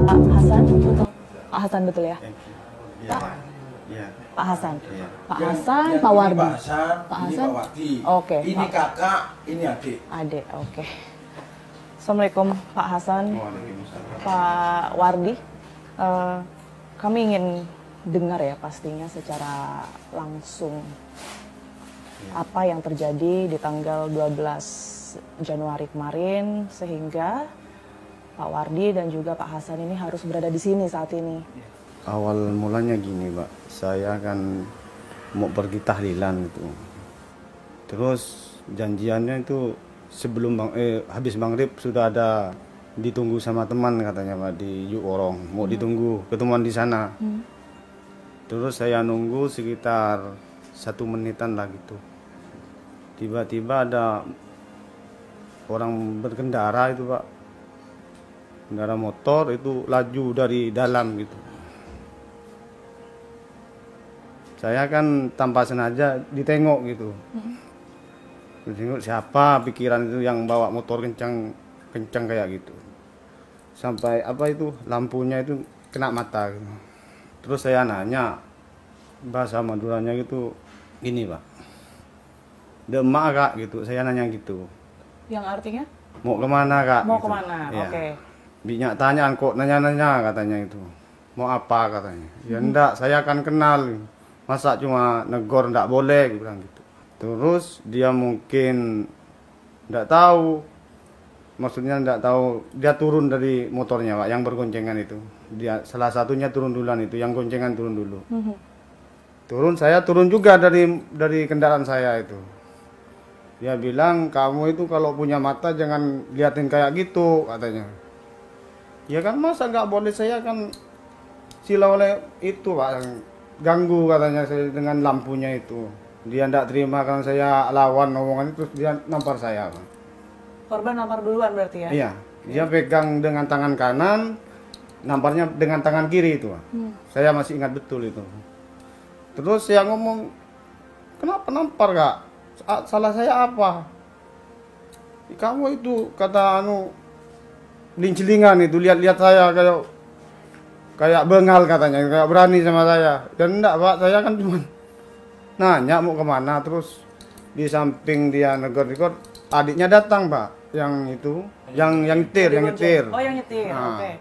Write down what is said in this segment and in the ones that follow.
Pak Hasan, betul? Pak Hasan betul ya? Iya. Pak, Iya. Pak Hasan. Iya. Pak Hasan, Pak Wardi. Pak Hasan, Pak ini Hasan. Pak Wardi. Oke. Ini kakak, ini adik. Adik, oke. Assalamualaikum Pak Hasan, Waalaikumsalam. Pak Wardi. Kami ingin dengar ya pastinya secara langsung apa yang terjadi di tanggal 12 Januari kemarin sehingga Pak Wardi dan juga Pak Hasan ini harus berada di sini saat ini. Awal mulanya gini, Pak. Saya kan mau pergi tahlilan itu. Terus janjiannya itu sebelum habis maghrib sudah ada ditunggu sama teman katanya, Pak, di Yukorong. Mau ditunggu ketemuan di sana. Terus saya nunggu sekitar 1 menitan lah gitu. Tiba-tiba ada orang berkendara itu, Pak. Kendaraan motor itu laju dari dalam gitu. Saya kan tanpa sengaja ditengok gitu. Ditengok siapa pikiran itu yang bawa motor kencang kayak gitu. Sampai apa itu lampunya itu kena mata gitu. Terus saya nanya bahasa Maduranya gitu, gini, Pak. Demak kak gitu, saya nanya gitu. Yang artinya? Mau kemana kak? Mau gitu. kemana? Ya. Oke. Binyak tanya kok nanya-nanya katanya itu. Mau apa katanya? Ya enggak, saya akan kenal. Masa cuma negor enggak boleh bilang gitu. Terus dia mungkin enggak tahu. Maksudnya enggak tahu, dia turun dari motornya, Pak, yang bergoncengan itu. Dia salah satunya turun duluan itu, yang goncengan turun dulu. Turun, saya turun juga dari kendaraan saya itu. Dia bilang, kamu itu kalau punya mata jangan liatin kayak gitu katanya. Ya kan masa nggak boleh, saya kan sila oleh itu, Pak, yang ganggu katanya saya dengan lampunya itu. Dia nggak terima karena saya lawan omongan itu, terus dia nampar saya, Pak. Korban nampar duluan berarti ya? Iya, dia pegang dengan tangan kanan, namparnya dengan tangan kiri itu, Pak. Saya masih ingat betul itu. Terus saya ngomong, kenapa nampar kak? Salah saya apa? Kamu itu kata lincelingan itu, lihat-lihat saya kayak bengal katanya, kayak berani sama saya. Dan enggak, Pak, saya kan cuma nanya mau kemana. Terus di samping dia negor-negor, adiknya datang, Pak, yang itu, yang nyetir. Oh, yang nyetir. Nah, Oke.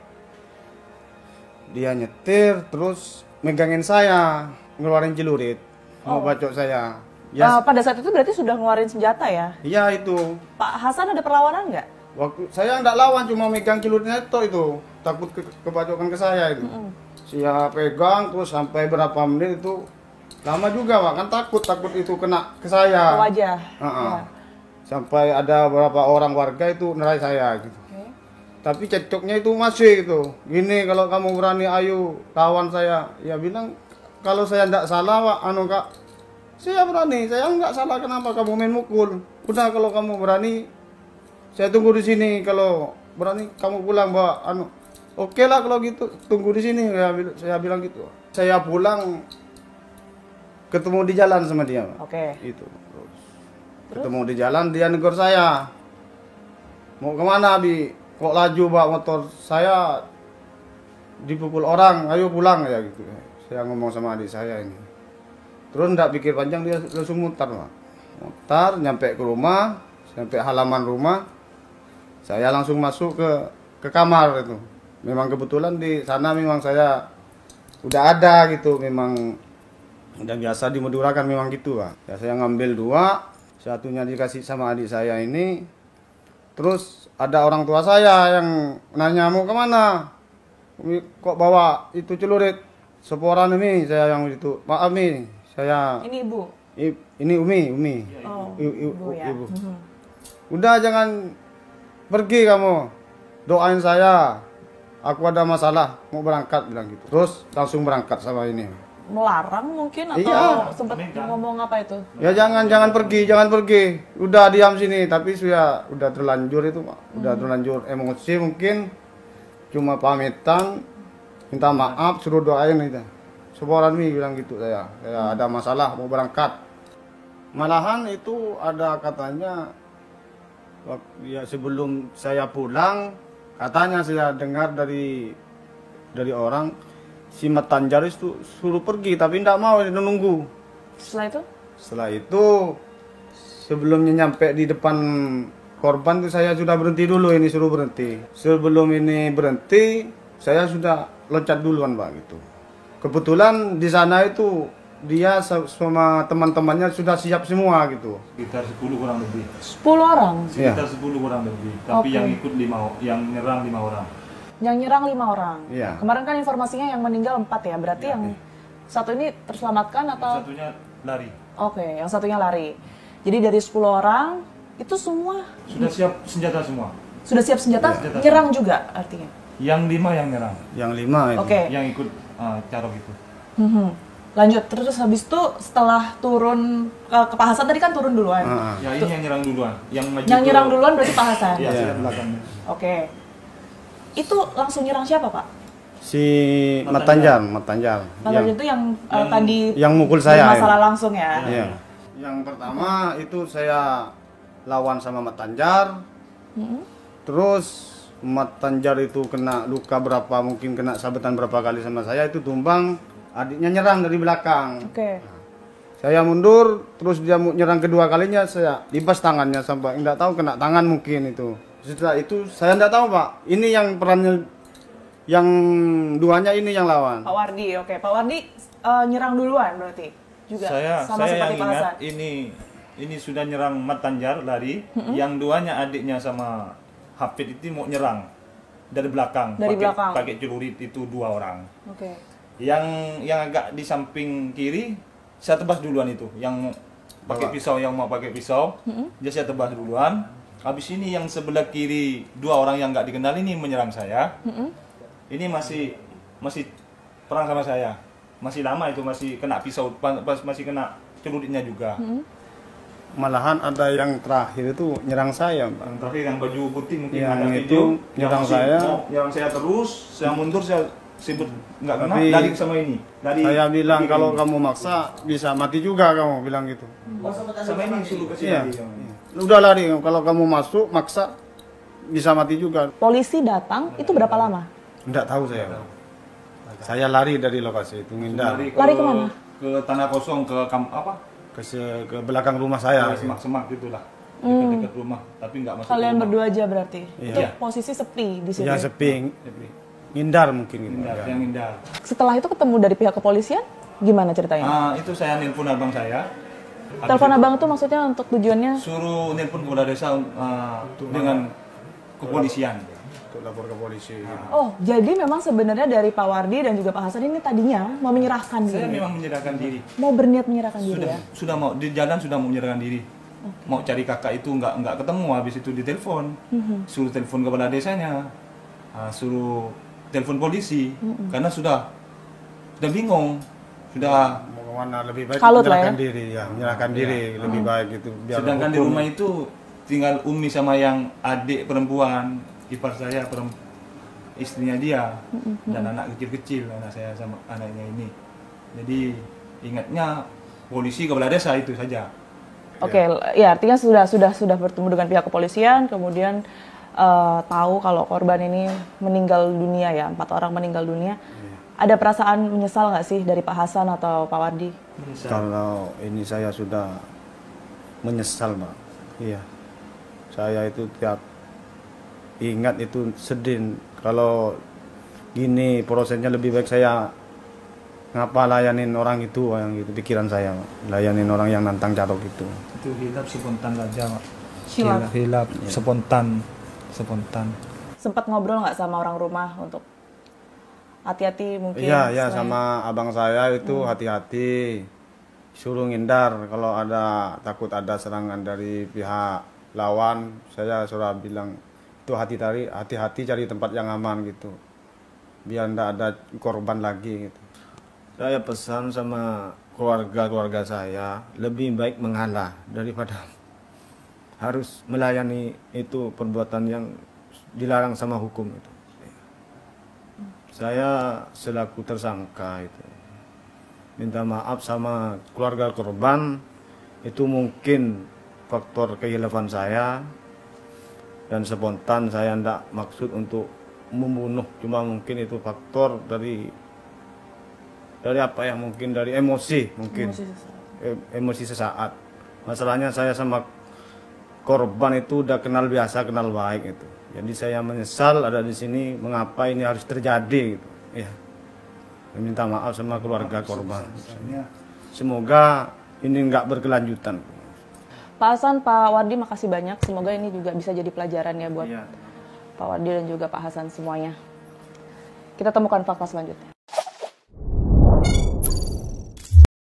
dia nyetir terus megangin saya, ngeluarin celurit, mau bacok saya. Ya, Pada saat itu berarti sudah ngeluarin senjata ya? iya itu. Pak Hasan ada perlawanan nggak? Waktu saya enggak lawan, cuma megang celuritnya itu, takut kebacokan ke saya itu. Saya pegang terus sampai berapa menit itu lama juga, Pak, kan takut itu kena ke saya. Wajah. Ya. Sampai ada beberapa orang warga itu nerai saya gitu. Tapi cekcoknya itu masih gitu. Gini, kalau kamu berani ayo lawan saya. Ya bilang kalau saya enggak salah, Pak, kak, saya berani, saya enggak salah, kenapa kamu main mukul? Udah kalau kamu berani, saya tunggu di sini. Kalau berani kamu pulang, Pak. Oke lah kalau gitu, tunggu di sini. Saya bilang gitu. Saya pulang, ketemu di jalan sama dia, Pak. Oke. Itu. Terus ketemu di jalan, dia negor saya. Mau kemana, Bi? Kok laju, Pak, motor saya dipukul orang, ayo pulang ya gitu. Saya ngomong sama adik saya ini. Terus enggak pikir panjang, dia langsung mutar, Pak. Mutar, nyampe ke rumah, sampai halaman rumah. Saya langsung masuk ke kamar itu. Memang kebetulan di sana memang saya udah ada gitu, memang udah biasa di Madura kan memang gitu, Pak. Ya saya ngambil 2, satunya dikasih sama adik saya ini. Terus ada orang tua saya yang nanya, mau kemana? Kok bawa itu celurit? Seporan ini saya yang itu. Maaf nih, saya. Ini ibu? Ini Umi. Oh, Ibu. ya. Udah jangan pergi kamu. Doain saya. Aku ada masalah, mau berangkat bilang gitu. Terus langsung berangkat sama ini. Melarang mungkin atau Iya. sempat ngomong apa itu? Ya jangan pergi. Udah diam sini, tapi udah terlanjur itu, Pak. Udah terlanjur emosi mungkin. Cuma pamitan, minta maaf, suruh doain gitu. Seporan Mi bilang gitu saya ada masalah mau berangkat. Malahan itu ada katanya ya sebelum saya pulang, katanya saya dengar dari dari orang, si Matanjar itu suruh pergi tapi tidak mau, dia nunggu. Setelah itu sebelumnya nyampe di depan korban itu saya sudah berhenti dulu, ini suruh berhenti. Sebelum ini berhenti saya sudah loncat duluan Pak gitu. Kebetulan di sana itu dia sama teman-temannya sudah siap semua gitu. Sekitar 10 kurang lebih. 10 orang? Sekitar 10 kurang lebih. Tapi yang ikut 5, yang nyerang 5 orang. Yang nyerang 5 orang? Iya. Kemarin kan informasinya yang meninggal 4 ya, berarti yang satu ini terselamatkan atau? Yang satunya lari. Oke, yang satunya lari. Jadi dari 10 orang, itu semua? Sudah siap senjata semua. Sudah siap senjata, nyerang juga artinya? Yang 5 yang nyerang. Yang 5 itu. Oke. Yang ikut carok itu. Lanjut, terus habis itu setelah turun ke Pak Hasan tadi kan turun duluan. Ya ini yang nyerang duluan. Yang Nyerang duluan berarti Pak Hasan? Iya, saya belakangnya. Oke. Itu langsung nyerang siapa Pak? Si Matanjar. Matanjar itu yang tadi yang mukul saya. masalah langsung ya? Iya. Yang pertama itu saya lawan sama Matanjar. Terus Matanjar itu kena luka berapa, mungkin kena sabetan berapa kali sama saya, itu tumbang, adiknya nyerang dari belakang. Oke. Saya mundur, terus dia nyerang kedua kalinya, saya libas tangannya sampai nggak tahu kena tangan mungkin itu. Setelah itu saya nggak tahu Pak, ini yang perannya, yang duanya ini yang lawan. Pak Wardi, oke. Pak Wardi nyerang duluan berarti juga sama Saya seperti yang Pak ingat Hasan. ini sudah nyerang Matanjar lari, yang duanya adiknya sama Hafid itu mau nyerang dari belakang. Dari belakang. Pakai celurit itu 2 orang. Oke. Yang agak di samping kiri saya tebas duluan itu, yang pakai pisau, yang mau pakai pisau, dia saya tebas duluan. Habis ini yang sebelah kiri 2 orang yang nggak dikenal ini menyerang saya. Ini masih perang sama saya, masih lama itu, masih kena pisau, masih kena celuritnya juga. Malahan ada yang terakhir itu nyerang saya Pak. Yang terakhir yang baju putih mungkin Yang ada itu video, nyerang masih saya. Nyerang saya terus, saya mundur, saya sebut nggak kena, Tapi lari sama ini. Saya bilang kalau kamu maksa bisa mati juga, kamu bilang gitu. sama ini suruh ke sini. Iya. Udah lari, kalau kamu masuk maksa bisa mati juga. Polisi datang itu berapa lama? Enggak tahu saya. Saya lari dari lokasi itu, ngindar Lari kemana? Ke tanah kosong, ke ke belakang rumah saya. semak-semak gitulah, dekat rumah, tapi nggak masuk. Kalian rumah. berdua aja berarti? Iya. Itu posisi sepi di situ? Ya sepi, ngindar mungkin gitu. Hindar, Ya. yang hindar. Setelah itu ketemu dari pihak kepolisian, gimana ceritanya? Itu saya nelpon abang saya. Telepon abang itu maksudnya untuk tujuannya? Suruh nelpon kepala desa dengan kepolisian. Untuk lapor ke polisi. Oh, jadi memang sebenarnya dari Pak Wardi dan juga Pak Hasan ini tadinya mau menyerahkan Saya diri? memang menyerahkan diri. Mau berniat menyerahkan diri ya? Sudah mau di jalan, sudah mau menyerahkan diri. Mau cari kakak itu nggak ketemu, habis itu ditelepon. Suruh telepon kepala desanya. Suruh telepon polisi karena sudah bingung. Sudah Mau kemana, lebih baik Kalut lah menyerahkan diri ya, menyerahkan diri lebih baik gitu. Biar sedangkan di hukum. rumah itu tinggal Umi sama yang adik perempuan, ipar saya, istrinya dia, dan anak kecil-kecil, anak saya sama anaknya ini. Jadi ingatnya polisi kepala desa itu saja. Oke, ya artinya sudah bertemu dengan pihak kepolisian, kemudian tahu kalau korban ini meninggal dunia ya, 4 orang meninggal dunia. Ada perasaan menyesal nggak sih dari Pak Hasan atau Pak Wardi? Kalau ini saya sudah menyesal Pak. Iya. Saya itu tiap ingat itu sedih. Kalau gini prosesnya lebih baik saya ngapa layanin orang itu, yang gitu pikiran saya Pak. Layanin orang yang nantang carok itu. Itu hilap spontan saja, Mak. Hilap. Hilap spontan. Sempat ngobrol nggak sama orang rumah untuk hati-hati mungkin? Iya, sama abang saya itu hati-hati. Suruh ngindar kalau takut ada serangan dari pihak lawan. Saya suruh bilang itu hati-hati cari tempat yang aman gitu. Biar tidak ada korban lagi gitu. Saya pesan sama keluarga saya lebih baik mengalah daripada harus melayani itu perbuatan yang dilarang sama hukum itu. Saya selaku tersangka itu minta maaf sama keluarga korban, itu mungkin faktor kehilafan saya dan spontan, saya tidak maksud untuk membunuh, cuma mungkin itu faktor dari apa ya, mungkin dari emosi mungkin. Emosi sesaat. Emosi sesaat. Masalahnya saya sama korban itu udah kenal biasa, kenal baik itu. Jadi saya menyesal ada di sini, mengapa ini harus terjadi gitu. Ya. Minta maaf sama keluarga korban. Semoga ini nggak berkelanjutan. Pak Hasan, Pak Wardi, makasih banyak. Semoga ini juga bisa jadi pelajaran ya buat Iya. Pak Wardi dan juga Pak Hasan semuanya. Kita temukan fakta selanjutnya.